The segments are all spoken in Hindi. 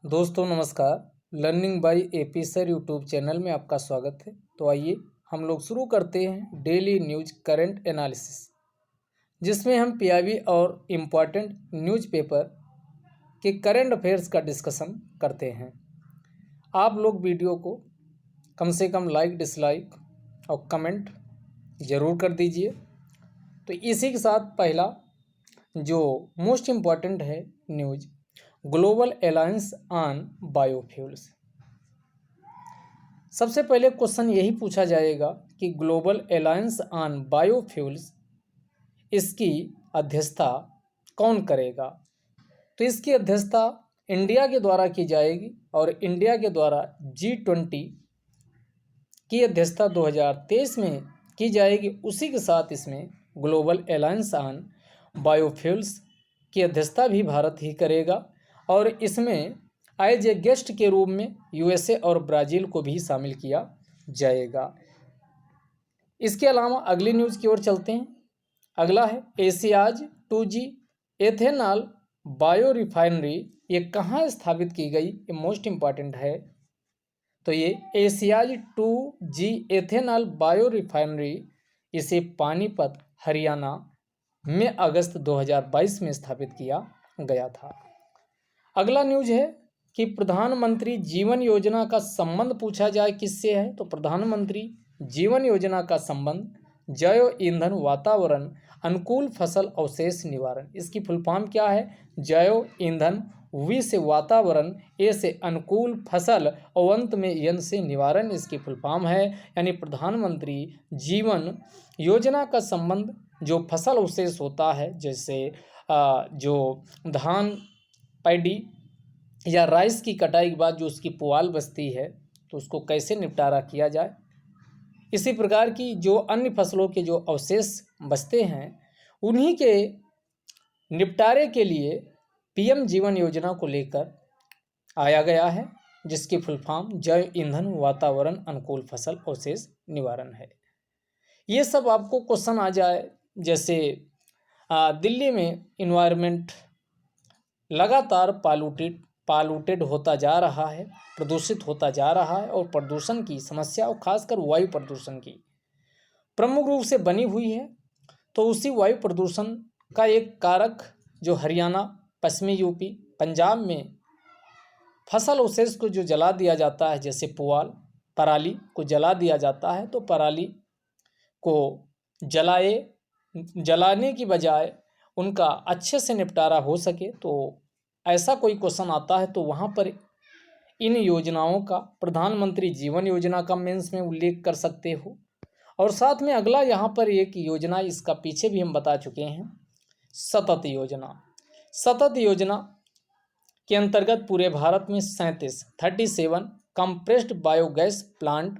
दोस्तों नमस्कार। Learning by AP sir YouTube channel में आपका स्वागत है। तो आइए हम लोग शुरू करते हैं डेली न्यूज करंट एनालिसिस, जिसमें हम पीआईबी और इम्पॉर्टेंट न्यूज़पेपर के करंट अफेयर्स का डिस्कशन करते हैं। आप लोग वीडियो को कम से कम लाइक, डिसलाइक और कमेंट ज़रूर कर दीजिए। तो इसी के साथ पहला जो मोस्ट इम्पॉर्टेंट है news, global alliance on biofuels. सबसे पहले क्वेश्चन यही पूछा जाएगा कि ग्लोबल अलायंस ऑन बायोफ्यूल्स, इसकी अध्यक्षता कौन करेगा। तो इसकी अध्यक्षता इंडिया के द्वारा की जाएगी और इंडिया के द्वारा G20 की अध्यक्षता 2023 में की जाएगी। उसी के साथ इसमें ग्लोबल अलायंस ऑन बायोफ्यूल्स की अध्यक्षता भी भारत ही करेगा और इसमें एज ए गेस्ट के रूप में यूएसए और ब्राज़ील को भी शामिल किया जाएगा। इसके अलावा अगली न्यूज़ की ओर चलते हैं। अगला है Asia's 2G ethanol bio refinery, ये कहाँ स्थापित की गई, ये मोस्ट इम्पॉर्टेंट है। तो ये Asia's 2G ethanol bio refinery, इसे पानीपत हरियाणा में अगस्त 2022 में स्थापित किया गया था। अगला न्यूज़ है कि प्रधानमंत्री जीवन योजना का संबंध पूछा जाए किससे है। तो प्रधानमंत्री जीवन योजना का संबंध जैव ईंधन वातावरण अनुकूल फसल अवशेष निवारण, इसकी फुल फॉर्म क्या है। जैव ईंधन, वी से वातावरण, ए से अनुकूल फसल और अंत में एन से निवारण, इसकी फुल फॉर्म है। यानी प्रधानमंत्री जीवन योजना का संबंध जो फसल अवशेष होता है, जैसे जो धान, पैडी या राइस की कटाई के बाद जो उसकी पुआल बचती है, तो उसको कैसे निपटारा किया जाए। इसी प्रकार की जो अन्य फसलों के जो अवशेष बचते हैं, उन्हीं के निपटारे के लिए पीएम जीवन योजना को लेकर आया गया है, जिसकी फुल फॉर्म जैव ईंधन वातावरण अनुकूल फसल अवशेष निवारण है। ये सब आपको क्वेश्चन आ जाए, जैसे दिल्ली में इन्वायरमेंट लगातार पॉल्यूटेड होता जा रहा है, प्रदूषित होता जा रहा है और प्रदूषण की समस्या और खासकर वायु प्रदूषण की प्रमुख रूप से बनी हुई है। तो उसी वायु प्रदूषण का एक कारक जो हरियाणा, पश्चिमी यूपी, पंजाब में फसल अवशेष को जो जला दिया जाता है, जैसे पुआल, पराली को जला दिया जाता है, तो पराली को जलाने की बजाय उनका अच्छे से निपटारा हो सके, तो ऐसा कोई क्वेश्चन आता है तो वहाँ पर इन योजनाओं का प्रधानमंत्री जीवन योजना का मेंस में उल्लेख कर सकते हो। और साथ में अगला यहाँ पर एक योजना, इसका पीछे भी हम बता चुके हैं, सतत योजना। सतत योजना के अंतर्गत पूरे भारत में 37 कंप्रेस्ड बायोगैस प्लांट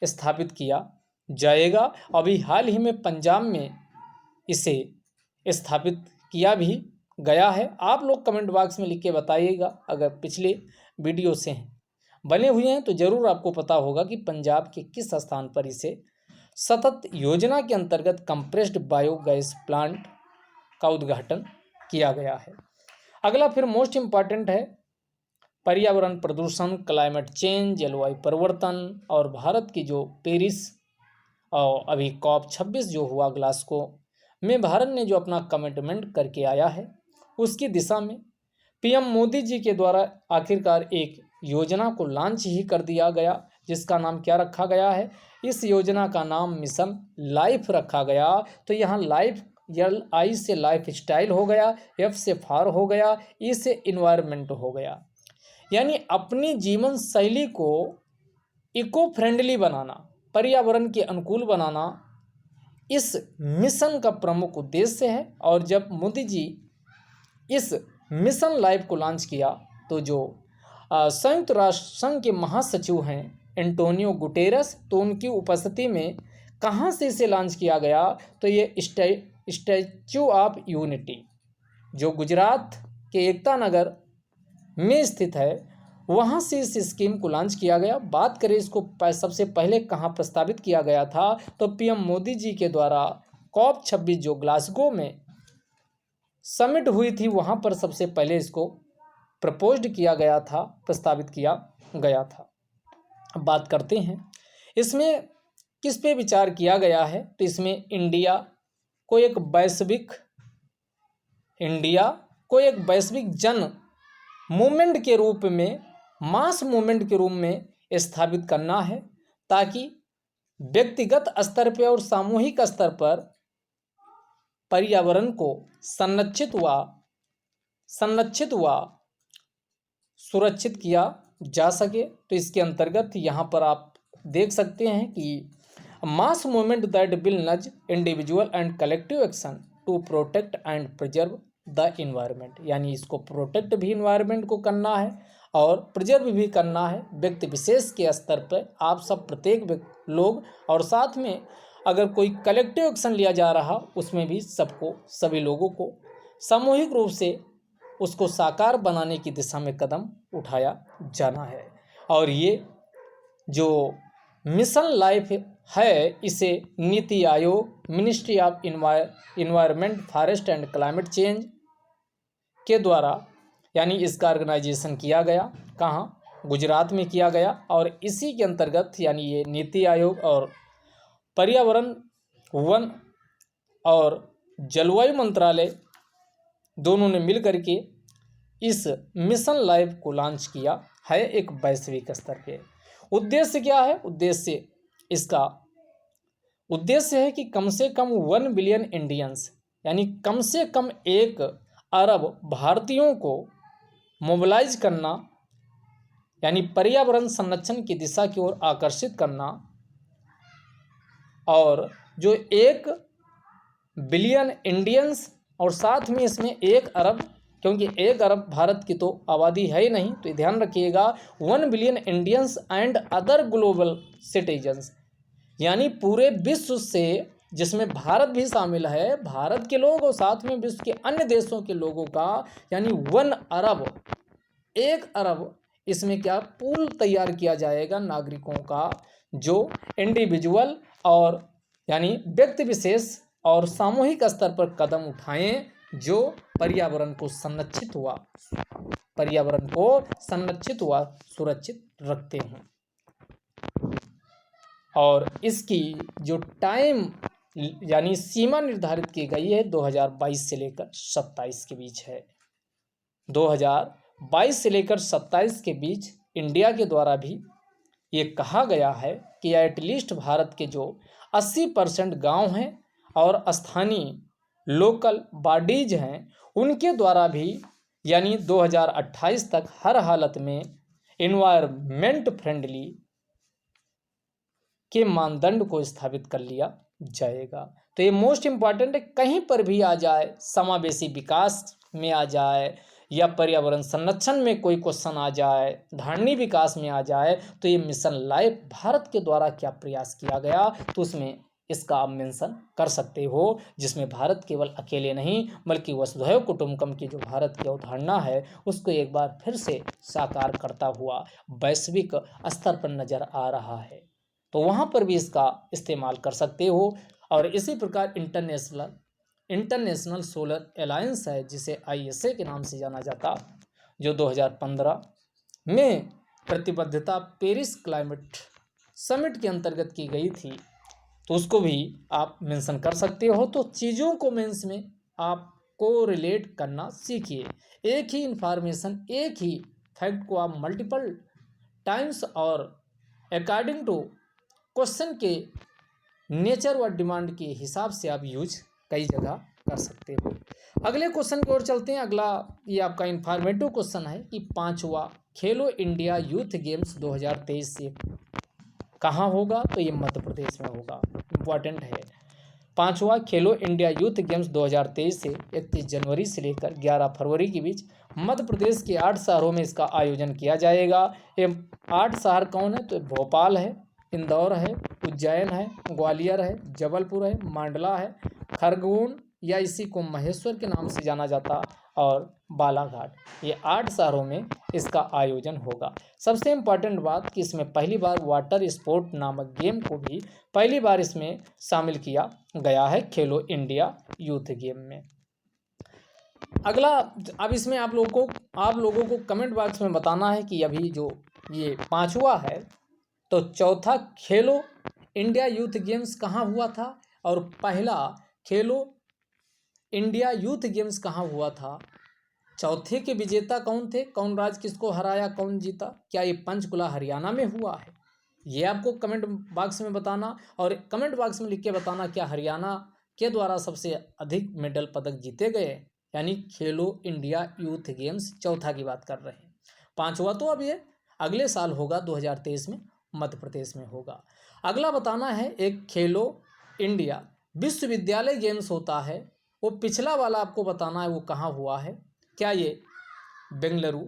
स्थापित किया जाएगा। अभी हाल ही में पंजाब में इसे स्थापित किया भी गया है। आप लोग कमेंट बॉक्स में लिख के बताइएगा, अगर पिछले वीडियो से बने हुए हैं तो ज़रूर आपको पता होगा कि पंजाब के किस स्थान पर इसे सतत योजना के अंतर्गत कंप्रेस्ड बायोगैस प्लांट का उद्घाटन किया गया है। अगला फिर मोस्ट इम्पॉर्टेंट है पर्यावरण प्रदूषण, क्लाइमेट चेंज, जलवायु परिवर्तन और भारत की जो पेरिस और अभी COP26 जो हुआ ग्लासगो में, भारत ने जो अपना कमिटमेंट करके आया है, उसकी दिशा में पीएम मोदी जी के द्वारा आखिरकार एक योजना को लॉन्च ही कर दिया गया, जिसका नाम क्या रखा गया है। इस योजना का नाम मिशन लाइफ रखा गया। तो यहाँ लाइफ, LI से लाइफ स्टाइल हो गया, F से फार हो गया, E से इन्वायरमेंट हो गया। यानी अपनी जीवन शैली को इको फ्रेंडली बनाना, पर्यावरण के अनुकूल बनाना, इस मिशन का प्रमुख उद्देश्य है। और जब मोदी जी इस मिशन लाइफ को लॉन्च किया, तो जो संयुक्त राष्ट्र संघ के महासचिव हैं एंटोनियो गुटेरस, तो उनकी उपस्थिति में कहाँ से इसे लॉन्च किया गया, तो ये स्टैच्यू ऑफ यूनिटी जो गुजरात के एकता नगर में स्थित है, वहाँ से इस स्कीम को लॉन्च किया गया। बात करें इसको सबसे पहले कहाँ प्रस्तावित किया गया था, तो पीएम मोदी जी के द्वारा COP26 जो ग्लासगो में समिट हुई थी, वहाँ पर सबसे पहले इसको प्रपोज्ड किया गया था, प्रस्तावित किया गया था। अब बात करते हैं इसमें किस पे विचार किया गया है। तो इसमें इंडिया को एक वैश्विक जन मूवमेंट के रूप में, मास मूवमेंट के रूप में स्थापित करना है, ताकि व्यक्तिगत स्तर पर और सामूहिक स्तर पर पर्यावरण को संरक्षित व सुरक्षित किया जा सके। तो इसके अंतर्गत यहाँ पर आप देख सकते हैं कि mass movement that will nudge individual and collective action to protect and preserve the environment, यानी इसको प्रोटेक्ट भी इन्वायरमेंट को करना है और प्रिजर्व भी करना है व्यक्ति विशेष के स्तर पर, आप सब प्रत्येक लोग, और साथ में अगर कोई कलेक्टिव एक्शन लिया जा रहा उसमें भी सभी लोगों को सामूहिक रूप से उसको साकार बनाने की दिशा में कदम उठाया जाना है। और ये जो मिशन लाइफ है, इसे NITI Aayog, ministry of environment, forest and climate change के द्वारा, यानी इसका ऑर्गेनाइजेशन किया गया कहाँ, गुजरात में किया गया। और इसी के अंतर्गत यानी ये नीति आयोग और पर्यावरण, वन और जलवायु मंत्रालय दोनों ने मिलकर के इस मिशन लाइफ को लॉन्च किया है एक वैश्विक स्तर पे। उद्देश्य क्या है? उद्देश्य है कि कम से कम 1 बिलियन इंडियंस, यानी कम से कम 1 अरब भारतीयों को मोबिलाइज करना, यानी पर्यावरण संरक्षण की दिशा की ओर आकर्षित करना। और जो 1 बिलियन इंडियंस और साथ में इसमें 1 अरब, क्योंकि 1 अरब भारत की तो आबादी है ही नहीं, तो ध्यान रखिएगा 1 billion Indians and other global citizens, यानी पूरे विश्व से, जिसमें भारत भी शामिल है, भारत के लोग और साथ में विश्व के अन्य देशों के लोगों का, यानी 1 अरब इसमें क्या पूल तैयार किया जाएगा नागरिकों का, जो इंडिविजुअल और यानी व्यक्ति विशेष और सामूहिक स्तर पर कदम उठाएं, जो पर्यावरण को संरक्षित व सुरक्षित रखते हैं। और इसकी जो टाइम यानी सीमा निर्धारित की गई है 2022 से लेकर 27 के बीच है। 2022 से लेकर 27 के बीच इंडिया के द्वारा भी ये कहा गया है कि एटलीस्ट भारत के जो 80% गांव हैं और स्थानीय लोकल बॉडीज हैं, उनके द्वारा भी यानी 2028 तक हर हालत में इन्वायरमेंट फ्रेंडली के मानदंड को स्थापित कर लिया जाएगा। तो ये मोस्ट इम्पॉर्टेंट है, कहीं पर भी आ जाए, समावेशी विकास में आ जाए या पर्यावरण संरक्षण में कोई क्वेश्चन आ जाए, धारणीय विकास में आ जाए, तो ये मिशन लाइफ भारत के द्वारा क्या प्रयास किया गया, तो उसमें इसका आप मेंशन कर सकते हो, जिसमें भारत केवल अकेले नहीं बल्कि वसुधैव कुटुंबकम की जो भारत की अवधारणा है उसको एक बार फिर से साकार करता हुआ वैश्विक स्तर पर नजर आ रहा है। तो वहाँ पर भी इसका इस्तेमाल कर सकते हो। और इसी प्रकार इंटरनेशनल सोलर अलायंस है, जिसे ISA के नाम से जाना जाता, जो 2015 में प्रतिबद्धता पेरिस क्लाइमेट समिट के अंतर्गत की गई थी, तो उसको भी आप मेंशन कर सकते हो। तो चीज़ों को मेंस में आपको रिलेट करना सीखिए। एक ही इंफॉर्मेशन, एक ही फैक्ट को आप मल्टीपल टाइम्स और अकॉर्डिंग टू क्वेश्चन के नेचर व डिमांड के हिसाब से आप यूज कई जगह कर सकते हो। अगले क्वेश्चन की ओर चलते हैं। अगला ये आपका इंफॉर्मेटिव क्वेश्चन है कि 5वां खेलो इंडिया यूथ गेम्स 2023 से कहाँ होगा, तो ये मध्य प्रदेश में होगा। इम्पॉर्टेंट है। 5वां खेलो इंडिया यूथ गेम्स 2023 से 31 जनवरी से लेकर 11 फरवरी के बीच मध्य प्रदेश के 8 शहरों में इसका आयोजन किया जाएगा। ये 8 शहर कौन है, तो भोपाल है, इंदौर है, उज्जैन है, ग्वालियर है, जबलपुर है, मंडला है, खरगोन या इसी को महेश्वर के नाम से जाना जाता, और बालाघाट। ये 8 शहरों में इसका आयोजन होगा। सबसे इम्पॉर्टेंट बात कि इसमें पहली बार वाटर स्पोर्ट नामक गेम को भी पहली बार इसमें शामिल किया गया है खेलो इंडिया यूथ गेम में। अगला, अब इसमें आप लोगों को कमेंट बॉक्स में बताना है कि अभी जो ये पांचवा है, तो चौथा खेलो इंडिया यूथ गेम्स कहाँ हुआ था और पहला खेलो इंडिया यूथ गेम्स कहाँ हुआ था, चौथे के विजेता कौन थे, कौन राज्य किसको हराया, कौन जीता, क्या ये पंचकुला हरियाणा में हुआ है, ये आपको कमेंट बॉक्स में बताना। और कमेंट बॉक्स में लिख के बताना क्या हरियाणा के द्वारा सबसे अधिक मेडल पदक जीते गए, यानी खेलो इंडिया यूथ गेम्स चौथा की बात कर रहे हैं। पांचवा तो अब ये अगले साल होगा, 2023 में मध्य प्रदेश में होगा। अगला बताना है एक खेलो इंडिया विश्वविद्यालय गेम्स होता है, वो पिछला वाला आपको बताना है वो कहाँ हुआ है, क्या ये बेंगलुरु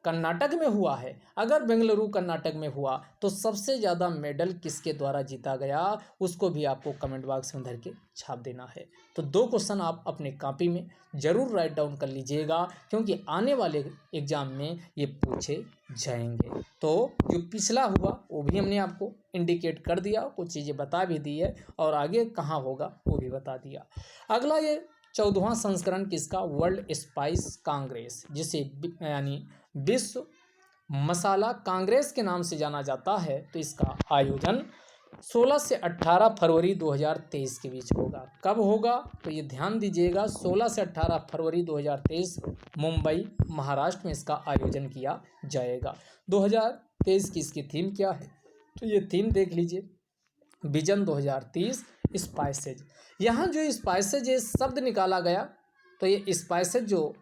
कर्नाटक में हुआ है। अगर बेंगलुरु कर्नाटक में हुआ तो सबसे ज़्यादा मेडल किसके द्वारा जीता गया, उसको भी आपको कमेंट बॉक्स में धर के छाप देना है। तो 2 क्वेश्चन आप अपने कॉपी में ज़रूर राइट डाउन कर लीजिएगा, क्योंकि आने वाले एग्जाम में ये पूछे जाएंगे। तो जो पिछला हुआ वो भी हमने आपको इंडिकेट कर दिया, कुछ चीज़ें बता भी दी है, और आगे कहाँ होगा वो भी बता दिया। अगला, ये 14वां संस्करण किसका, वर्ल्ड स्पाइस कांग्रेस, जिसे यानी विश्व मसाला कांग्रेस के नाम से जाना जाता है, तो इसका आयोजन 16 से 18 फरवरी 2023 के बीच होगा। कब होगा, तो ये ध्यान दीजिएगा, 16 से 18 फरवरी 2023 मुंबई महाराष्ट्र में इसका आयोजन किया जाएगा। 2023 की इसकी थीम क्या है, तो ये थीम देख लीजिए, विजन 2030 स्पाइसेज। यहाँ जो स्पाइसेज ये शब्द निकाला गया, तो ये स्पाइसेज जो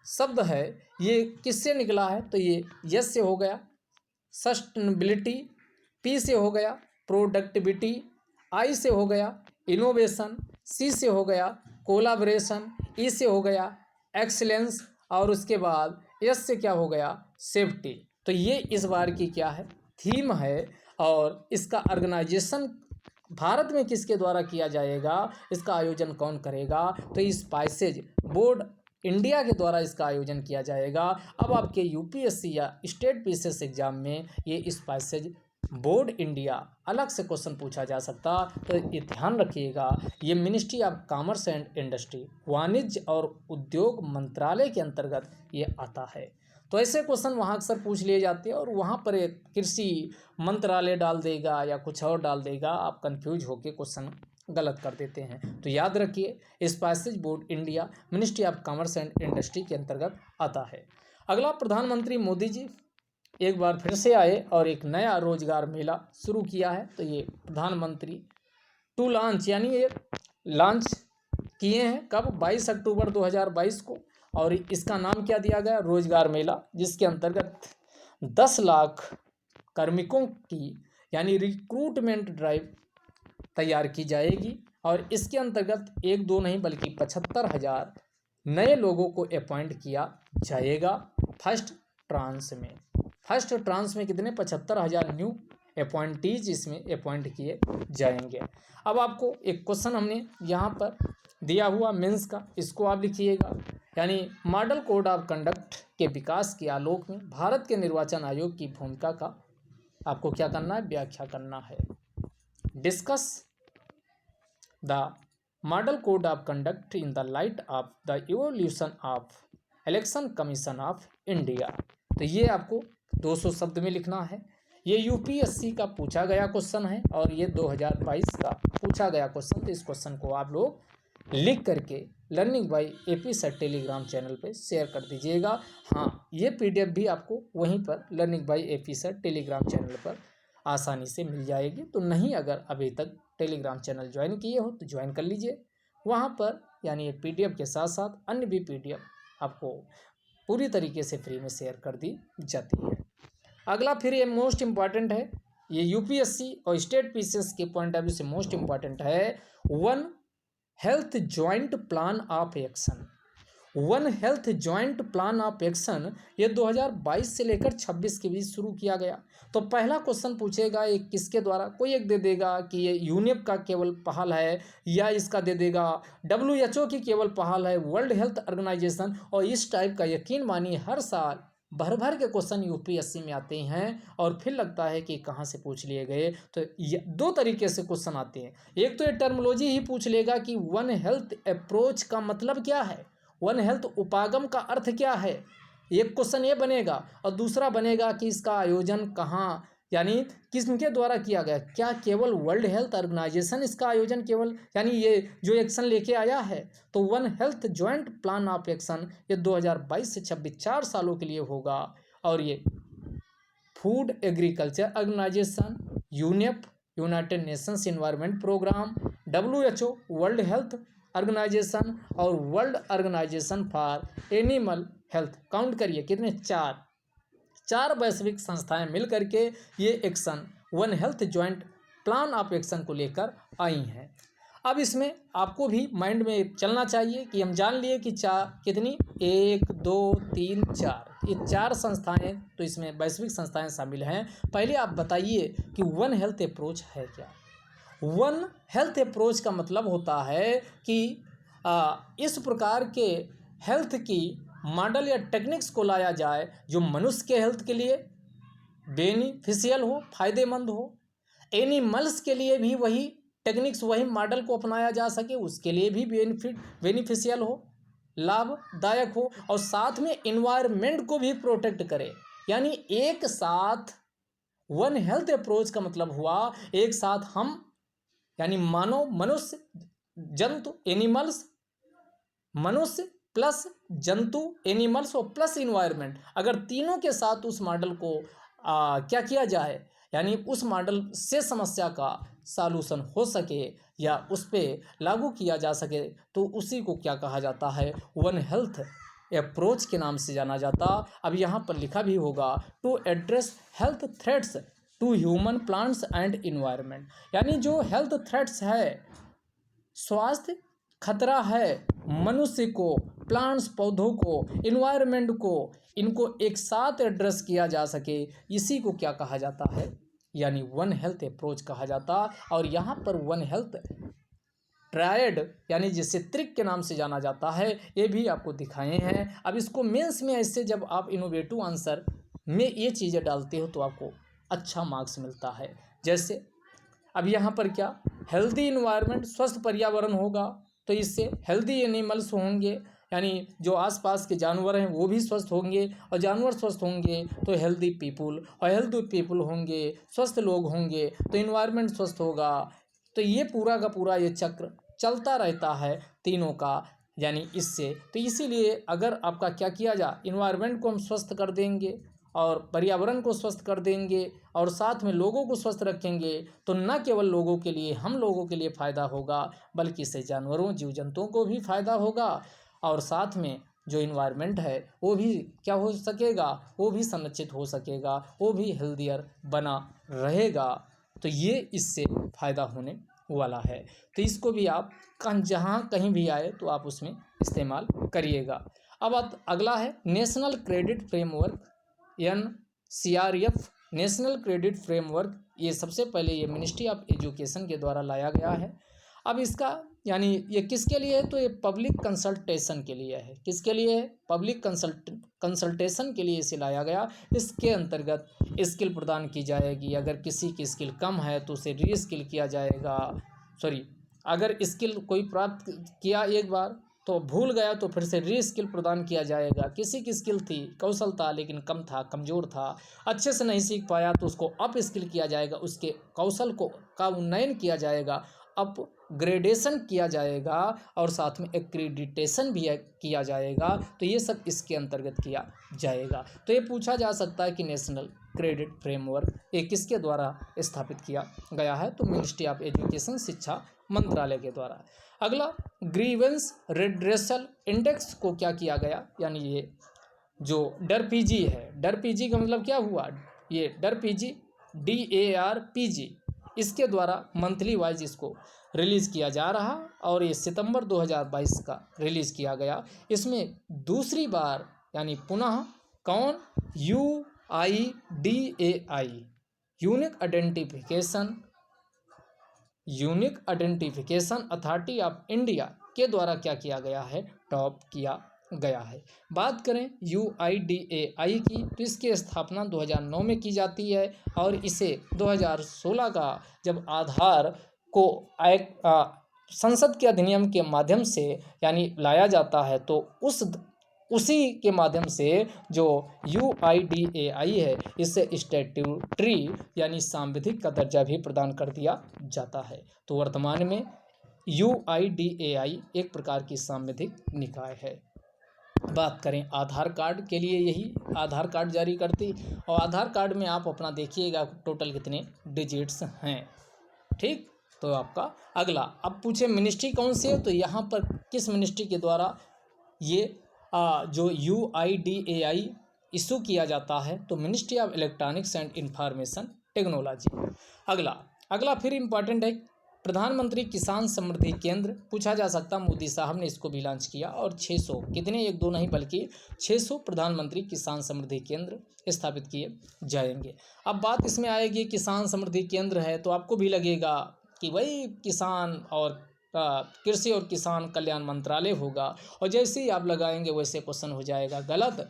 शब्द है ये किससे निकला है, तो ये यस से हो गया, सस्टेनेबिलिटी पी से हो गया, प्रोडक्टिविटी आई से हो गया, इनोवेशन सी से हो गया, कोलाब्रेशन ई से हो गया, एक्सीलेंस और उसके बाद एस से क्या हो गया, सेफ्टी। तो ये इस बार की क्या है, थीम है, और इसका ऑर्गेनाइजेशन भारत में किसके द्वारा किया जाएगा, इसका आयोजन कौन करेगा, तो स्पाइसेज बोर्ड इंडिया के द्वारा इसका आयोजन किया जाएगा। अब आपके यूपीएससी या स्टेट पीसीएस एग्जाम में ये स्पाइसेज बोर्ड इंडिया अलग से क्वेश्चन पूछा जा सकता, तो ये ध्यान रखिएगा, ये ministry of commerce and industry, वाणिज्य और उद्योग मंत्रालय के अंतर्गत ये आता है। तो ऐसे क्वेश्चन वहाँ अक्सर पूछ लिए जाते हैं, और वहाँ पर एक कृषि मंत्रालय डाल देगा या कुछ और डाल देगा, आप कंफ्यूज होकर क्वेश्चन गलत कर देते हैं। तो याद रखिए, spices board India ministry of commerce and industry के अंतर्गत आता है। अगला, प्रधानमंत्री मोदी जी एक बार फिर से आए और एक नया रोजगार मेला शुरू किया है। तो ये प्रधानमंत्री टू लॉन्च, यानी ये लॉन्च किए हैं कब, 22 अक्टूबर 2022 को, और इसका नाम क्या दिया गया, रोजगार मेला, जिसके अंतर्गत 10 लाख कार्मिकों की यानी रिक्रूटमेंट ड्राइव तैयार की जाएगी, और इसके अंतर्गत 1-2 नहीं बल्कि 75,000 नए लोगों को अपॉइंट किया जाएगा फर्स्ट ट्रांस में कितने, 75,000 न्यू अपॉइंटीज इसमें अपॉइंट किए जाएंगे। अब आपको एक क्वेश्चन हमने यहाँ पर दिया हुआ मेंस का, इसको आप लिखिएगा, यानी मॉडल कोड ऑफ कंडक्ट के विकास के आलोक में भारत के निर्वाचन आयोग की भूमिका का आपको क्या करना है, व्याख्या करना है। Discuss the model code of conduct in the light of the evolution of election commission of India. तो ये आपको 200 शब्द में लिखना है। ये यूपीएससी का पूछा गया क्वेश्चन है, और ये 2022 का पूछा गया क्वेश्चन। तो इस क्वेश्चन को आप लोग लिख करके learning by AP sir Telegram channel पे शेयर कर दीजिएगा। हाँ, ये पीडीएफ भी आपको वहीं पर learning by AP sir Telegram channel पर आसानी से मिल जाएगी। तो नहीं, अगर अभी तक टेलीग्राम चैनल ज्वाइन किए हो तो ज्वाइन कर लीजिए। वहाँ पर यानी पीडीएफ के साथ साथ अन्य भी पीडीएफ आपको पूरी तरीके से फ्री में शेयर कर दी जाती है। अगला, फिर ये मोस्ट इम्पॉर्टेंट है, ये यूपीएससी और स्टेट पीसीएस के पॉइंट ऑफ व्यू से मोस्ट इम्पॉर्टेंट है, one health joint plan of action. One health joint plan of action ये 2022 से लेकर 26 के बीच शुरू किया गया। तो पहला क्वेश्चन पूछेगा ये किसके द्वारा, कोई एक दे देगा कि ये यूनिप का केवल पहल है, या इसका दे देगा WHO की केवल पहल है, वर्ल्ड हेल्थ ऑर्गेनाइजेशन। और इस टाइप का यकीन मानिए हर साल भर भर के क्वेश्चन यूपीएससी में आते हैं, और फिर लगता है कि कहाँ से पूछ लिए गए। तो ये 2 तरीके से क्वेश्चन आते हैं। एक तो ये टर्मोलॉजी ही पूछ लेगा कि वन हेल्थ अप्रोच का मतलब क्या है, वन हेल्थ उपागम का अर्थ क्या है, एक क्वेश्चन ये बनेगा। और दूसरा बनेगा कि इसका आयोजन कहाँ यानी किसके द्वारा किया गया, क्या केवल वर्ल्ड हेल्थ ऑर्गेनाइजेशन इसका आयोजन केवल यानी ये जो एक्शन लेके आया है। तो one health joint plan of action ये 2022 से 26 4 सालों के लिए होगा। और ये food agriculture organisation, UNEP United Nations environment programme, WHO world health organisation और world organisation for animal health, count करिए कितने, चार वैश्विक संस्थाएं मिल करके ये action one health joint plan of action को लेकर आई हैं। अब इसमें आपको भी माइंड में चलना चाहिए कि हम जान लिए कि कितनी 1 2 3 4 ये 4 संस्थाएं तो इसमें वैश्विक संस्थाएं शामिल हैं। पहले आप बताइए कि वन हेल्थ अप्रोच है क्या। वन हेल्थ अप्रोच का मतलब होता है कि इस प्रकार के हेल्थ की मॉडल या टेक्निक्स को लाया जाए जो मनुष्य के हेल्थ के लिए बेनिफिशियल हो, फायदेमंद हो, एनिमल्स के लिए भी वही टेक्निक्स वही मॉडल को अपनाया जा सके, उसके लिए भी बेनिफिशियल हो, लाभदायक हो, और साथ में इन्वायरमेंट को भी प्रोटेक्ट करे। यानी एक साथ वन हेल्थ अप्रोच का मतलब हुआ एक साथ हम यानी मानव, मनुष्य, जंतु, एनिमल्स, मनुष्य प्लस जंतु, एनिमल्स और प्लस इन्वायरमेंट, अगर तीनों के साथ उस मॉडल को क्या किया जाए यानी उस मॉडल से समस्या का सॉल्यूशन हो सके या उस पर लागू किया जा सके तो उसी को क्या कहा जाता है, वन हेल्थ अप्रोच के नाम से जाना जाता। अब यहाँ पर लिखा भी होगा to address health threats to human, plants and environment, यानी जो हेल्थ थ्रेट्स है, स्वास्थ्य खतरा है मनुष्य को, प्लांट्स पौधों को, इन्वायरमेंट को, इनको एक साथ एड्रेस किया जा सके, इसी को क्या कहा जाता है, यानी वन हेल्थ अप्रोच कहा जाता। और यहाँ पर वन हेल्थ ट्रायड यानी जिसे त्रिक के नाम से जाना जाता है, ये भी आपको दिखाए हैं। अब इसको मेंस में ऐसे जब आप इनोवेटिव आंसर में ये चीज़ें डालते हो तो आपको अच्छा मार्क्स मिलता है। जैसे अब यहाँ पर क्या, हेल्दी इन्वायरमेंट, स्वस्थ पर्यावरण होगा तो इससे हेल्दी एनिमल्स होंगे, यानी जो आसपास के जानवर हैं वो भी स्वस्थ होंगे, और जानवर स्वस्थ होंगे तो हेल्दी पीपुल, और हेल्दी पीपुल होंगे, स्वस्थ लोग होंगे तो इन्वायरमेंट स्वस्थ होगा। तो ये पूरा का पूरा ये चक्र चलता रहता है तीनों का, यानी इससे। तो इसीलिए अगर आपका क्या किया जाए, इन्वायरमेंट को हम स्वस्थ कर देंगे और पर्यावरण को स्वस्थ कर देंगे और साथ में लोगों को स्वस्थ रखेंगे तो न केवल लोगों के लिए, हम लोगों के लिए फ़ायदा होगा, बल्कि इससे जानवरों, जीव जंतुओं को भी फ़ायदा होगा, और साथ में जो इन्वायरमेंट है वो भी क्या हो सकेगा, वो भी संरक्षित हो सकेगा, वो भी हेल्दियर बना रहेगा। तो ये इससे फ़ायदा होने वाला है। तो इसको भी आप जहाँ कहीं भी आए तो आप उसमें इस्तेमाल करिएगा। अब अगला है national credit framework, NCRF, national credit framework. ये सबसे पहले ये मिनिस्ट्री ऑफ एजुकेशन के द्वारा लाया गया है। अब इसका यानी ये किसके लिए है, तो ये पब्लिक कंसल्टेशन के लिए है। किसके लिए है, पब्लिक कंसल्टेशन के लिए इसे लाया गया। इसके अंतर्गत स्किल प्रदान की जाएगी, अगर किसी की स्किल कम है तो उसे री स्किल किया जाएगा, अगर स्किल कोई प्राप्त किया एक बार तो भूल गया तो फिर से री स्किल प्रदान किया जाएगा। किसी की स्किल थी, कौशल था लेकिन कम था, कमज़ोर था, अच्छे से नहीं सीख पाया तो उसको अप स्किल किया जाएगा, उसके कौशल का उन्नयन किया जाएगा, अपग्रेडेशन किया जाएगा, और साथ में एक्रीडिटेशन भी किया जाएगा। तो ये सब इसके अंतर्गत किया जाएगा। तो ये पूछा जा सकता है कि नेशनल क्रेडिट फ्रेमवर्क ये किसके द्वारा स्थापित किया गया है, तो मिनिस्ट्री ऑफ एजुकेशन, शिक्षा मंत्रालय के द्वारा। अगला ग्रीवेंस रिड्रेसल इंडेक्स को क्या किया गया, यानी ये जो डरपीजी है, डरपीजी का मतलब क्या हुआ, ये डरपीजी DARPG, इसके द्वारा मंथली वाइज इसको रिलीज़ किया जा रहा, और ये सितंबर 2022 का रिलीज़ किया गया। इसमें दूसरी बार यानी पुनः कौन, UIDAI unique identification authority of India के द्वारा क्या किया गया है, टॉप किया गया है। बात करें UIDAI की तो इसकी स्थापना 2009 में की जाती है, और इसे 2016 का जब आधार को संसद के अधिनियम के माध्यम से यानी लाया जाता है, तो उसी के माध्यम से जो UIDAI है इसे स्टैट्यूटरी यानी सांविधिक का दर्जा भी प्रदान कर दिया जाता है। तो वर्तमान में UIDAI एक प्रकार की सांविधिक निकाय है। बात करें आधार कार्ड के लिए, यही आधार कार्ड जारी करती, और आधार कार्ड में आप अपना देखिएगा टोटल कितने डिजिट्स हैं। ठीक, तो आपका अगला अब पूछे मिनिस्ट्री कौन सी है, तो यहाँ पर किस मिनिस्ट्री के द्वारा ये जो UIDAI इशू किया जाता है, तो ministry of electronics and information technology. अगला फिर इम्पॉर्टेंट है प्रधानमंत्री किसान समृद्धि केंद्र, पूछा जा सकता, मोदी साहब ने इसको भी लॉन्च किया, और 600 कितने, एक दो नहीं बल्कि 600 प्रधानमंत्री किसान समृद्धि केंद्र स्थापित किए जाएंगे। अब बात इसमें आएगी, किसान समृद्धि केंद्र है तो आपको भी लगेगा कि वही किसान और कृषि और किसान कल्याण मंत्रालय होगा, और जैसे ही आप लगाएंगे वैसे क्वेश्चन हो जाएगा गलत।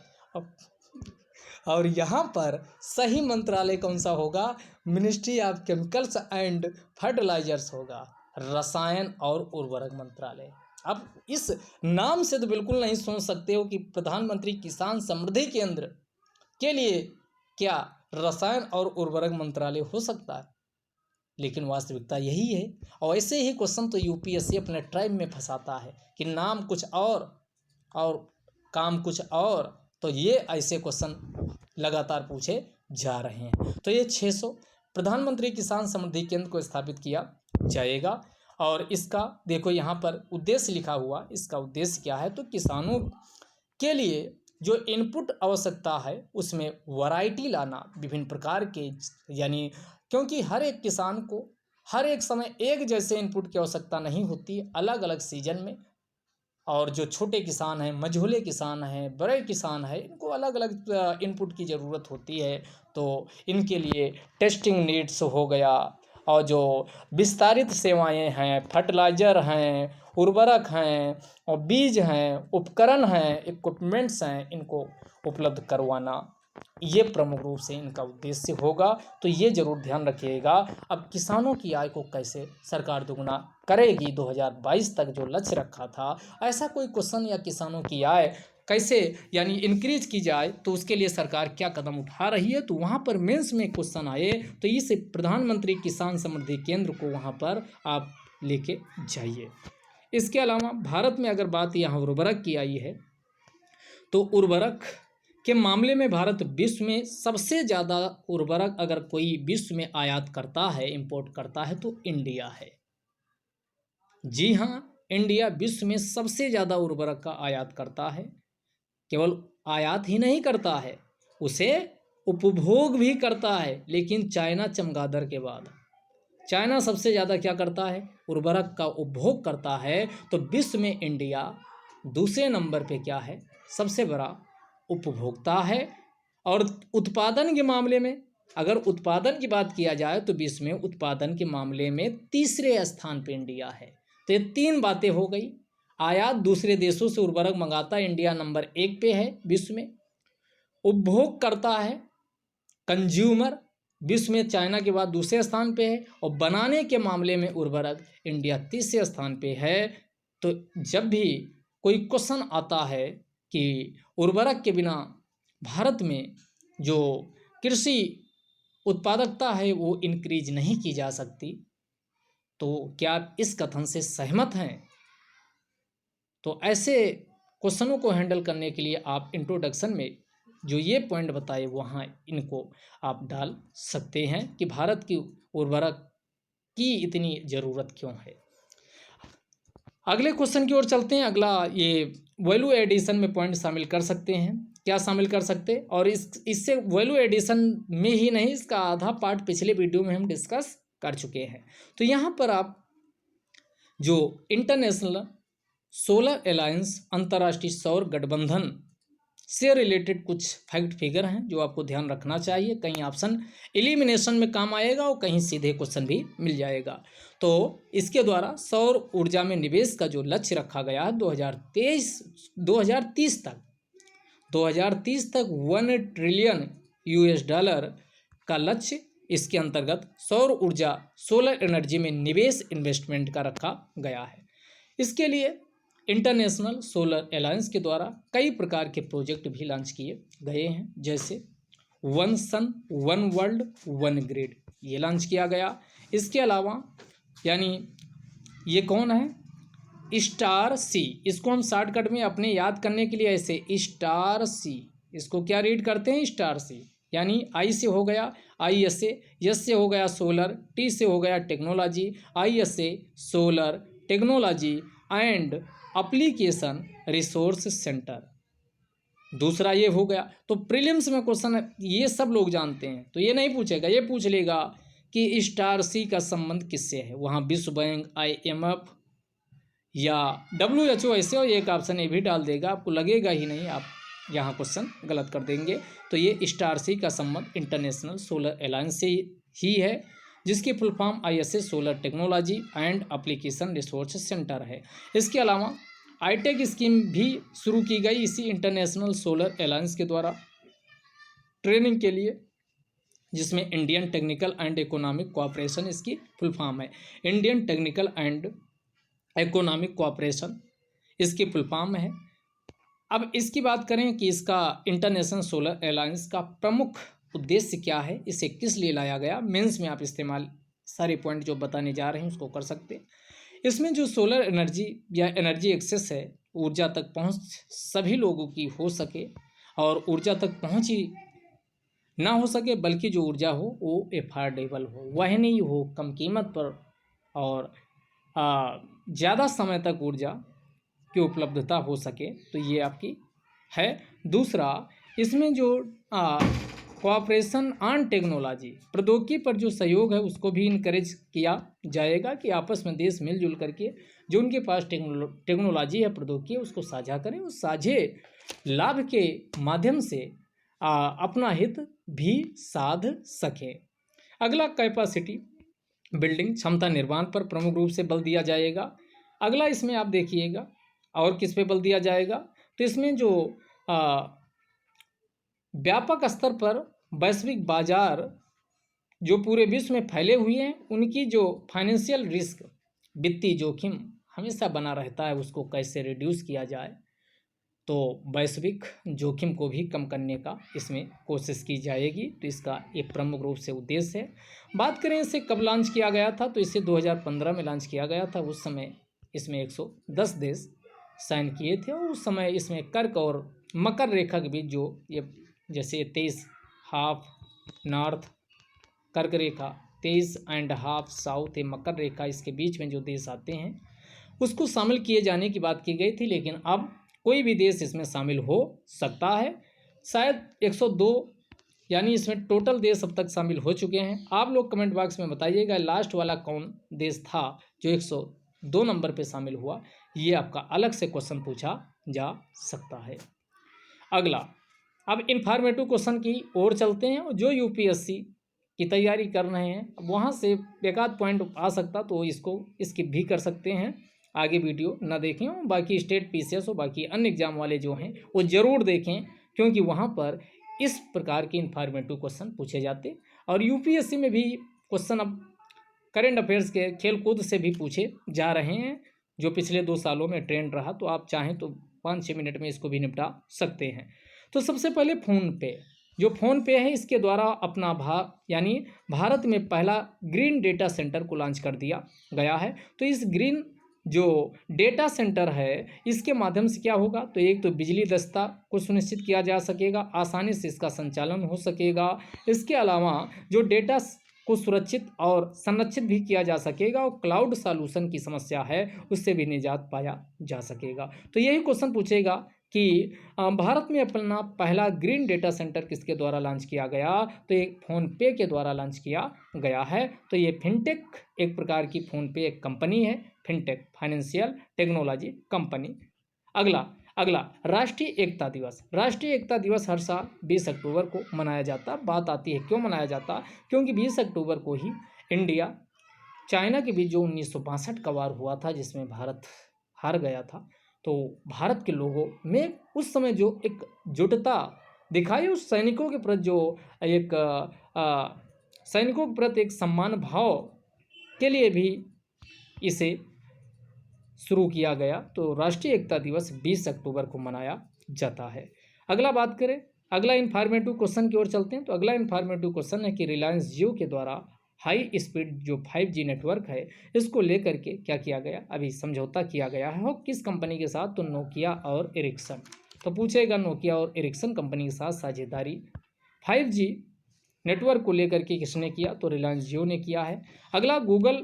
और यहाँ पर सही मंत्रालय कौन सा होगा, ministry of chemicals and fertilizers होगा, रसायन और उर्वरक मंत्रालय। अब इस नाम से तो बिल्कुल नहीं सोच सकते हो कि प्रधानमंत्री किसान समृद्धि केंद्र के लिए क्या रसायन और उर्वरक मंत्रालय हो सकता है, लेकिन वास्तविकता यही है। और ऐसे ही क्वेश्चन तो UPSC अपने ट्राइब में फंसाता है कि नाम कुछ और काम कुछ और, तो ये ऐसे क्वेश्चन लगातार पूछे जा रहे हैं। तो ये 600 प्रधानमंत्री किसान समृद्धि केंद्र को स्थापित किया जाएगा, और इसका देखो यहाँ पर उद्देश्य लिखा हुआ, इसका उद्देश्य क्या है, तो किसानों के लिए जो इनपुट आवश्यकता है उसमें वैरायटी लाना, विभिन्न प्रकार के, यानी क्योंकि हर एक किसान को हर एक समय एक जैसे इनपुट की आवश्यकता नहीं होती, अलग अलग सीजन में, और जो छोटे किसान हैं, मझोले किसान हैं, बड़े किसान हैं, इनको अलग अलग इनपुट की ज़रूरत होती है। तो इनके लिए टेस्टिंग नीड्स हो गया, और जो विस्तारित सेवाएं हैं, फर्टिलाइज़र हैं, उर्वरक हैं, और बीज हैं, उपकरण हैं, इक्विपमेंट्स हैं, इनको उपलब्ध करवाना, ये प्रमुख रूप से इनका उद्देश्य होगा। तो ये जरूर ध्यान रखिएगा। अब किसानों की आय को कैसे सरकार दोगुना करेगी, 2022 तक जो लक्ष्य रखा था, ऐसा कोई क्वेश्चन, या किसानों की आय कैसे यानी इंक्रीज की जाए, तो उसके लिए सरकार क्या कदम उठा रही है, तो वहाँ पर मेंस में क्वेश्चन आए तो इस प्रधानमंत्री किसान समृद्धि केंद्र को वहाँ पर आप लेके जाइए। इसके अलावा भारत में अगर बात यहाँ उर्वरक की आई है, तो उर्वरक के मामले में भारत विश्व में सबसे ज़्यादा उर्वरक अगर कोई विश्व में आयात करता है, इंपोर्ट करता है, तो इंडिया है। जी हाँ, इंडिया विश्व में सबसे ज़्यादा उर्वरक का आयात करता है। केवल आयात ही नहीं करता है, उसे उपभोग भी करता है। लेकिन चाइना चमगादड़ के बाद चाइना सबसे ज़्यादा क्या करता है, उर्वरक का उपभोग करता है। तो विश्व में इंडिया दूसरे नंबर पे क्या है, सबसे बड़ा उपभोक्ता है। और उत्पादन के मामले में अगर उत्पादन की बात किया जाए तो विश्व में उत्पादन के मामले में तीसरे स्थान पे इंडिया है। तो ये तीन बातें हो गई। आयात दूसरे देशों से उर्वरक मंगाता है, इंडिया नंबर 1 पे है विश्व में। उपभोग करता है, कंज्यूमर, विश्व में चाइना के बाद दूसरे स्थान पे है। और बनाने के मामले में उर्वरक इंडिया तीसरे स्थान पे है। तो जब भी कोई क्वेश्चन आता है कि उर्वरक के बिना भारत में जो कृषि उत्पादकता है वो इंक्रीज नहीं की जा सकती, तो क्या आप इस कथन से सहमत हैं? तो ऐसे क्वेश्चनों को हैंडल करने के लिए आप इंट्रोडक्शन में जो ये पॉइंट बताए वहाँ इनको आप डाल सकते हैं कि भारत की उर्वरक की इतनी ज़रूरत क्यों है। अगले क्वेश्चन की ओर चलते हैं। अगला ये वैल्यू एडिशन में पॉइंट शामिल कर सकते हैं। क्या शामिल कर सकते, और इससे वैल्यू एडिशन में ही नहीं, इसका आधा पार्ट पिछले वीडियो में हम डिस्कस कर चुके हैं। तो यहाँ पर आप जो इंटरनेशनल सोलर अलायंस, अंतर्राष्ट्रीय सौर गठबंधन से रिलेटेड कुछ फैक्ट फिगर हैं जो आपको ध्यान रखना चाहिए। कहीं ऑप्शन एलिमिनेशन में काम आएगा और कहीं सीधे क्वेश्चन भी मिल जाएगा। तो इसके द्वारा सौर ऊर्जा में निवेश का जो लक्ष्य रखा गया है 2030 तक $1 ट्रिलियन का लक्ष्य इसके अंतर्गत सौर ऊर्जा सोलर एनर्जी में निवेश इन्वेस्टमेंट का रखा गया है। इसके लिए इंटरनेशनल सोलर अलायंस के द्वारा कई प्रकार के प्रोजेक्ट भी लॉन्च किए गए हैं, जैसे one sun one world one grid, ये लॉन्च किया गया। इसके अलावा यानी ये कौन है, स्टार सी, इसको हम शॉर्टकट में अपने याद करने के लिए ऐसे स्टार सी, इसको क्या रीड करते हैं, स्टार सी। यानी आई से हो गया आई एस ए, एस से हो गया सोलर, टी से हो गया technology, I S A solar technology and application resource centre. दूसरा ये हो गया। तो प्रीलिम्स में क्वेश्चन ये सब लोग जानते हैं, तो ये नहीं पूछेगा, ये पूछ लेगा कि स्टार सी का संबंध किससे है। वहाँ विश्व बैंक, IMF या WHO ऐसे, और एक ऑप्शन ये भी डाल देगा, आपको लगेगा ही नहीं, आप यहाँ क्वेश्चन गलत कर देंगे। तो ये स्टार सी का संबंध इंटरनेशनल सोलर अलायंस से ही है, जिसकी full form ISA solar technology and application resource centre है। इसके अलावा आईटेक स्कीम भी शुरू की गई इसी इंटरनेशनल सोलर अलायंस के द्वारा ट्रेनिंग के लिए, जिसमें Indian technical and economic cooperation इसकी फुल फॉर्म है। Indian technical and economic cooperation इसकी फुल फॉर्म है। अब इसकी बात करें कि इसका इंटरनेशनल सोलर अलायंस का प्रमुख उद्देश्य क्या है, इसे किस लिए लाया गया। मेंस में आप इस्तेमाल सारे पॉइंट जो बताने जा रहे हैं उसको कर सकते हैं। इसमें जो सोलर एनर्जी या एनर्जी एक्सेस है, ऊर्जा तक पहुंच सभी लोगों की हो सके, और ऊर्जा तक पहुंच ही ना हो सके बल्कि जो ऊर्जा हो वो एफोर्डेबल हो, वह नहीं हो कम कीमत पर, और ज़्यादा समय तक ऊर्जा की उपलब्धता हो सके, तो ये आपकी है। दूसरा, इसमें जो कोऑपरेशन ऑन टेक्नोलॉजी, प्रौद्योगिकी पर जो सहयोग है उसको भी इनकरेज किया जाएगा कि आपस में देश मिलजुल करके जो उनके पास टेक्नोलॉजी है, प्रौद्योगिकी है, उसको साझा करें, उस साझे लाभ के माध्यम से अपना हित भी साध सकें। अगला, कैपेसिटी बिल्डिंग, क्षमता निर्माण पर प्रमुख रूप से बल दिया जाएगा। अगला इसमें आप देखिएगा और किस पे बल दिया जाएगा, तो इसमें जो व्यापक स्तर पर वैश्विक बाजार जो पूरे विश्व में फैले हुए हैं, उनकी जो फाइनेंशियल रिस्क, वित्तीय जोखिम हमेशा बना रहता है, उसको कैसे रिड्यूस किया जाए, तो वैश्विक जोखिम को भी कम करने का इसमें कोशिश की जाएगी। तो इसका एक प्रमुख रूप से उद्देश्य है। बात करें इसे कब लॉन्च किया गया था, तो इसे 2015 में लॉन्च किया गया था। उस समय इसमें 110 देश साइन किए थे, और उस समय इसमें कर्क और मकर रेखा के बीच जो ये जैसे 23 हाफ नॉर्थ कर्क रेखा, 23 एंड हाफ साउथ, ये मकर रेखा, इसके बीच में जो देश आते हैं उसको शामिल किए जाने की बात की गई थी, लेकिन अब कोई भी देश इसमें शामिल हो सकता है। शायद 102 यानी इसमें टोटल देश अब तक शामिल हो चुके हैं। आप लोग कमेंट बॉक्स में बताइएगा लास्ट वाला कौन देश था जो 102 नंबर पे शामिल हुआ, ये आपका अलग से क्वेश्चन पूछा जा सकता है। अगला, अब इन्फॉर्मेटिव क्वेश्चन की ओर चलते हैं। जो यूपीएससी की तैयारी कर रहे हैं, वहाँ से एक आध पॉइंट आ सकता, तो इसको स्किप भी कर सकते हैं, आगे वीडियो ना देखें। बाकी स्टेट पीसीएस और बाकी अन्य एग्जाम वाले जो हैं वो ज़रूर देखें, क्योंकि वहाँ पर इस प्रकार के इन्फॉर्मेटिव क्वेश्चन पूछे जाते। और यूपीएससी में भी क्वेश्चन अब करेंट अफेयर्स के खेल कूद से भी पूछे जा रहे हैं, जो पिछले 2 सालों में ट्रेंड रहा। तो आप चाहें तो 5-6 मिनट में इसको भी निपटा सकते हैं। तो सबसे पहले फ़ोनपे, जो फ़ोनपे है, इसके द्वारा अपना यानी भारत में पहला ग्रीन डेटा सेंटर को लॉन्च कर दिया गया है। तो इस ग्रीन जो डेटा सेंटर है, इसके माध्यम से क्या होगा, तो एक तो बिजली दक्षता को सुनिश्चित किया जा सकेगा, आसानी से इसका संचालन हो सकेगा। इसके अलावा जो डेटा को सुरक्षित और संरक्षित भी किया जा सकेगा, और क्लाउड सॉल्यूशन की समस्या है उससे भी निजात पाया जा सकेगा। तो यही क्वेश्चन पूछेगा कि भारत में अपना पहला ग्रीन डेटा सेंटर किसके द्वारा लॉन्च किया गया, तो एक फ़ोनपे के द्वारा लॉन्च किया गया है। तो ये फिनटेक एक प्रकार की, फ़ोनपे एक कंपनी है, फिनटेक फाइनेंशियल टेक्नोलॉजी कंपनी। अगला राष्ट्रीय एकता दिवस। राष्ट्रीय एकता दिवस हर साल 20 अक्टूबर को मनाया जाता। बात आती है क्यों मनाया जाता, क्योंकि 20 अक्टूबर को ही इंडिया चाइना के बीच जो 1962 का वार हुआ था, जिसमें भारत हार गया था, तो भारत के लोगों में उस समय जो एक जुटता दिखाई, उस सैनिकों के प्रति जो एक सैनिकों के प्रति एक सम्मान भाव के लिए भी इसे शुरू किया गया। तो राष्ट्रीय एकता दिवस 20 अक्टूबर को मनाया जाता है। अगला बात करें, अगला इन्फॉर्मेटिव क्वेश्चन की ओर चलते हैं। तो अगला इन्फॉर्मेटिव क्वेश्चन है कि रिलायंस जियो के द्वारा हाई स्पीड जो 5G नेटवर्क है इसको लेकर के क्या किया गया, अभी समझौता किया गया है। और किस कंपनी के साथ, तो नोकिया और एरिक्सन। तो पूछेगा नोकिया और एरिक्सन कंपनी के साथ साझेदारी 5G नेटवर्क को लेकर के किसने किया, तो रिलायंस जियो ने किया है। अगला, गूगल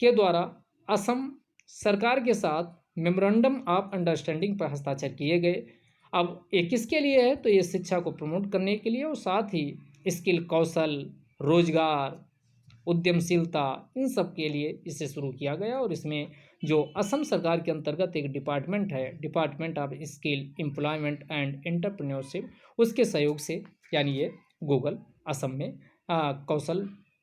के द्वारा असम सरकार के साथ मेमोरेंडम ऑफ अंडरस्टैंडिंग पर हस्ताक्षर किए गए। अब ये किसके लिए है, तो ये शिक्षा को प्रमोट करने के लिए और साथ ही स्किल, कौशल, रोजगार, उद्यमशीलता, इन सब के लिए इसे शुरू किया गया। और इसमें जो असम सरकार के अंतर्गत एक डिपार्टमेंट है, department of skill, employment and entrepreneurship, उसके सहयोग से यानी ये गूगल असम में कौशल,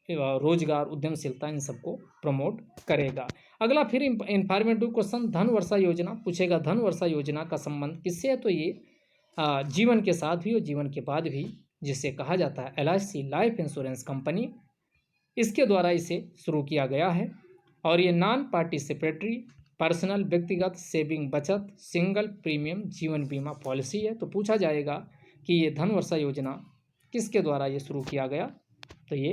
रोजगार, उद्यमशीलता, इन सबको प्रमोट करेगा। अगला फिर इंफॉर्मेटिव क्वेश्चन, धन वर्षा योजना पूछेगा। धन वर्षा योजना का संबंध किससे है, तो ये जीवन के साथ भी और जीवन के बाद भी, जिसे कहा जाता है LIC लाइफ इंश्योरेंस कंपनी, इसके द्वारा इसे शुरू किया गया है। और ये नॉन पार्टिसिपेटरी पर्सनल व्यक्तिगत सेविंग बचत सिंगल प्रीमियम जीवन बीमा पॉलिसी है। तो पूछा जाएगा कि ये धन वर्षा योजना किसके द्वारा ये शुरू किया गया, तो ये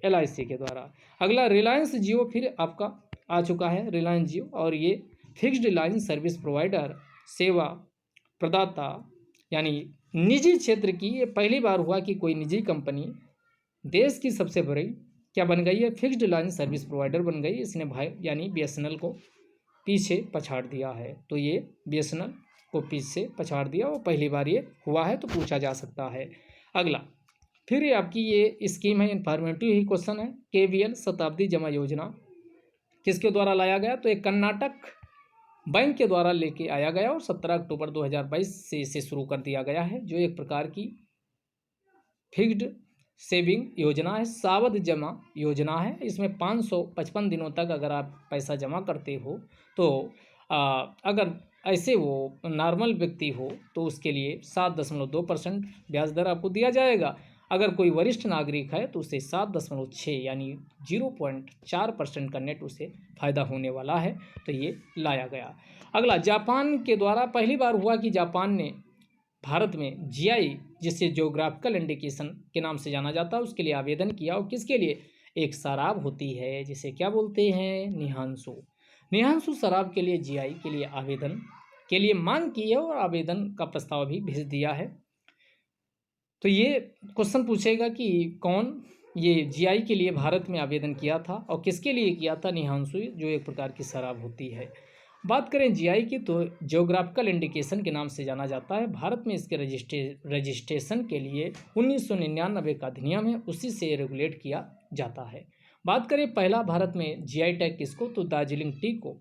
LIC के द्वारा। अगला, रिलायंस जियो फिर आपका आ चुका है, रिलायंस जियो, और ये फिक्स्ड लाइन सर्विस प्रोवाइडर, सेवा प्रदाता, यानी निजी क्षेत्र की, ये पहली बार हुआ कि कोई निजी कंपनी देश की सबसे बड़ी क्या बन गई है, फिक्स्ड लाइन सर्विस प्रोवाइडर बन गई। इसने भाई यानी BSNL को पीछे पछाड़ दिया है। तो ये BSNL को पीछे पछाड़ दिया, वो पहली बार ये हुआ है, तो पूछा जा सकता है। अगला, फिर ये आपकी ये स्कीम है, इन्फॉर्मेटिव ही क्वेश्चन है। KVL शताब्दी जमा योजना किसके द्वारा लाया गया, तो एक कर्नाटक बैंक के द्वारा लेके आया गया और 17 अक्टूबर 2022 से इसे शुरू कर दिया गया है। जो एक प्रकार की फिक्स्ड सेविंग योजना है, सावधि जमा योजना है। इसमें 555 दिनों तक अगर आप पैसा जमा करते हो तो अगर ऐसे वो नॉर्मल व्यक्ति हो तो उसके लिए 7.2% ब्याज दर आपको दिया जाएगा। अगर कोई वरिष्ठ नागरिक है तो उसे 7.6 यानी 0.4% का नेट उसे फ़ायदा होने वाला है। तो ये लाया गया। अगला, जापान के द्वारा पहली बार हुआ कि जापान ने भारत में GI, जिसे जियोग्राफिकल इंडिकेशन के नाम से जाना जाता है, उसके लिए आवेदन किया। और किसके लिए, एक शराब होती है जिसे क्या बोलते हैं, निहांसु। निहांसु शराब के लिए GI के लिए आवेदन के लिए मांग की है और आवेदन का प्रस्ताव भी भेज दिया है। तो ये क्वेश्चन पूछेगा कि कौन ये GI के लिए भारत में आवेदन किया था और किसके लिए किया था, निहांसु, जो एक प्रकार की शराब होती है। बात करें GI की, तो जियोग्राफिकल इंडिकेशन के नाम से जाना जाता है। भारत में इसके रजिस्ट्रेशन के लिए 1999 का अधिनियम है, उसी से रेगुलेट किया जाता है। बात करें पहला भारत में GI टैग किसको, तो दार्जिलिंग टी को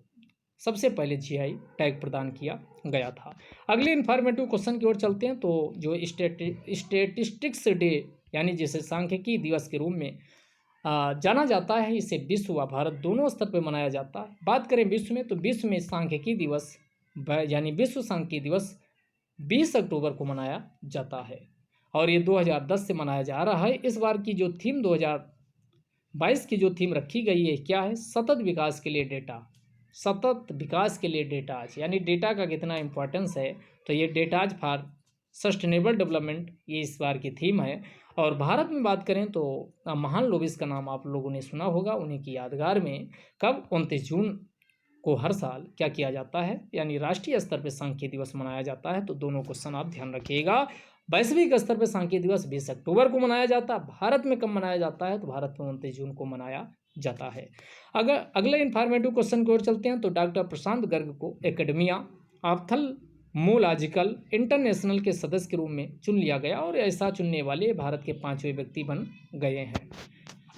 सबसे पहले GI टैग प्रदान किया गया था। अगले इन्फॉर्मेटिव क्वेश्चन की ओर चलते हैं। तो जो स्टैटिस्टिक्स डे यानी जिसे सांख्यिकी दिवस के रूप में जाना जाता है, इसे विश्व व भारत दोनों स्तर पर मनाया जाता है। बात करें विश्व में, तो विश्व में सांख्यिकी दिवस यानी विश्व सांख्यिकी दिवस 20 अक्टूबर को मनाया जाता है और ये 2010 से मनाया जा रहा है। इस बार की जो थीम 2022 की जो थीम रखी गई है क्या है, सतत विकास के लिए डेटा, सतत विकास के लिए डेटाज, यानी डेटा का कितना इंपॉर्टेंस है। तो ये डेटाज फॉर सस्टेनेबल डेवलपमेंट, ये इस बार की थीम है। और भारत में बात करें तो महान लोबिस का नाम आप लोगों ने सुना होगा। उन्हीं की यादगार में कब 29 जून को हर साल क्या किया जाता है, यानी राष्ट्रीय स्तर पर सांख्यिकी दिवस मनाया जाता है। तो दोनों क्वेश्चन आप ध्यान रखिएगा। वैश्विक स्तर पर सांख्यिकी दिवस 20 अक्टूबर को मनाया जाता है। भारत में कब मनाया जाता है, तो भारत में 29 जून को मनाया जाता है। अगर अगले इन्फॉर्मेटिव क्वेश्चन की ओर चलते हैं, तो डॉक्टर प्रशांत गर्ग को एकेडमिया ऑप्थल्मोलॉजिकल इंटरनेशनल के सदस्य के रूप में चुन लिया गया और ऐसा चुनने वाले भारत के 5वें व्यक्ति बन गए हैं।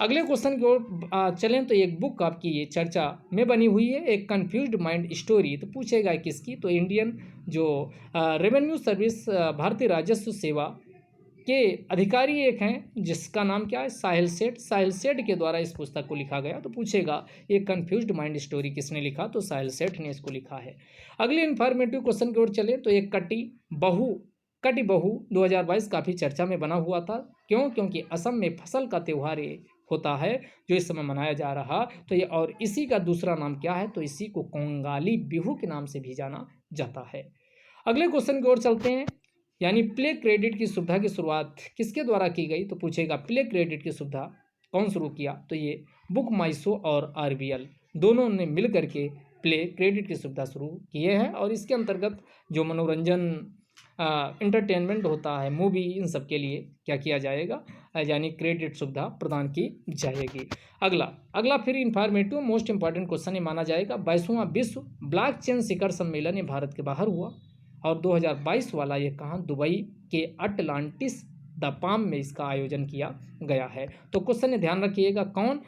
अगले क्वेश्चन की ओर चलें, तो एक बुक आपकी ये चर्चा में बनी हुई है, एक कन्फ्यूज्ड माइंड स्टोरी। तो पूछेगा किसकी, तो इंडियन जो रेवेन्यू सर्विस, भारतीय राजस्व सेवा के अधिकारी एक हैं जिसका नाम क्या है, साहिल सेठ। साहिल सेठ के द्वारा इस पुस्तक को लिखा गया। तो पूछेगा ये कन्फ्यूज्ड माइंड स्टोरी किसने लिखा, तो साहिल सेठ ने इसको लिखा है। अगले इन्फॉर्मेटिव क्वेश्चन की ओर चले, तो एक कटी बहू 2022 काफ़ी चर्चा में बना हुआ था। क्यों, क्योंकि असम में फसल का त्यौहार ये होता है जो इस समय मनाया जा रहा, तो ये और इसी का दूसरा नाम क्या है, तो इसी को कोंगाली बिहू के नाम से भी जाना जाता है। अगले क्वेश्चन की ओर चलते हैं, यानी प्ले क्रेडिट की सुविधा की शुरुआत किसके द्वारा की गई, तो पूछेगा प्ले क्रेडिट की सुविधा कौन शुरू किया, तो ये बुक माई शो और आरबीएल दोनों ने मिल करके प्ले क्रेडिट की सुविधा शुरू किए हैं। और इसके अंतर्गत जो मनोरंजन इंटरटेनमेंट होता है, मूवी, इन सब के लिए क्या किया जाएगा, यानी क्रेडिट सुविधा प्रदान की जाएगी। अगला फिर इंफॉर्मेटिव मोस्ट इंपॉर्टेंट क्वेश्चन ये माना जाएगा, 22वां विश्व ब्लॉकचेन शिखर सम्मेलन ये भारत के बाहर हुआ और 2022 वाला ये कहाँ, दुबई के अटलांटिस द पाम में इसका आयोजन किया गया है। तो क्वेश्चन ध्यान रखिएगा, कौन,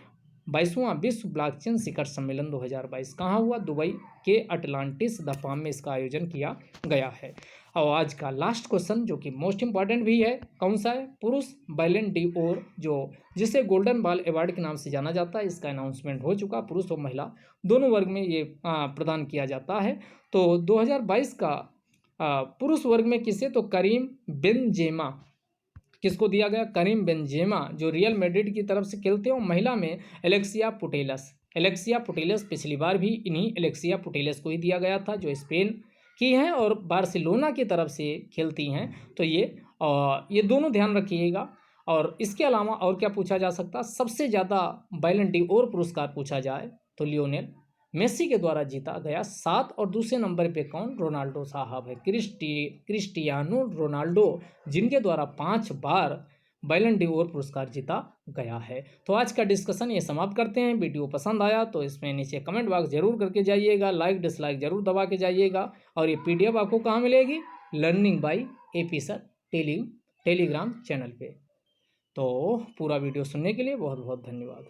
22वां विश्व ब्लॉकचेन शिखर सम्मेलन 2022 कहाँ हुआ, दुबई के अटलांटिस द पाम में इसका आयोजन किया गया है। और आज का लास्ट क्वेश्चन जो कि मोस्ट इंपॉर्टेंट भी है, कौन सा है, पुरुष बैलन डी ओर जो जिसे गोल्डन बॉल अवार्ड के नाम से जाना जाता है, इसका अनाउंसमेंट हो चुका, पुरुष और महिला दोनों वर्ग में ये प्रदान किया जाता है। तो 2022 का पुरुष वर्ग में किसे, तो करीम बेंजेमा किसको दिया गया, करीम बेंजेमा जो रियल मैड्रिड की तरफ से खेलते हैं। और महिला में एलेक्सिया पुटेलस पिछली बार भी इन्हीं एलेक्सिया पुटेलस को ही दिया गया था जो स्पेन की हैं और बार्सिलोना की तरफ से खेलती हैं। तो ये दोनों ध्यान रखिएगा। और इसके अलावा और क्या पूछा जा सकता, सबसे ज़्यादा बैलन डी ओर पुरस्कार पूछा जाए तो लियोनेल मेसी के द्वारा जीता गया 7, और दूसरे नंबर पे कौन, रोनाल्डो साहब है, क्रिस्टियानो रोनाल्डो, जिनके द्वारा 5 बार बैलन डी ओर पुरस्कार जीता गया है। तो आज का डिस्कशन ये समाप्त करते हैं। वीडियो पसंद आया तो इसमें नीचे कमेंट बॉक्स जरूर करके जाइएगा, लाइक डिसलाइक जरूर दबा के जाइएगा। और ये पीडीएफ आपको कहाँ मिलेगी, learning by AP sir Telegram channel पे। तो पूरा वीडियो सुनने के लिए बहुत बहुत धन्यवाद।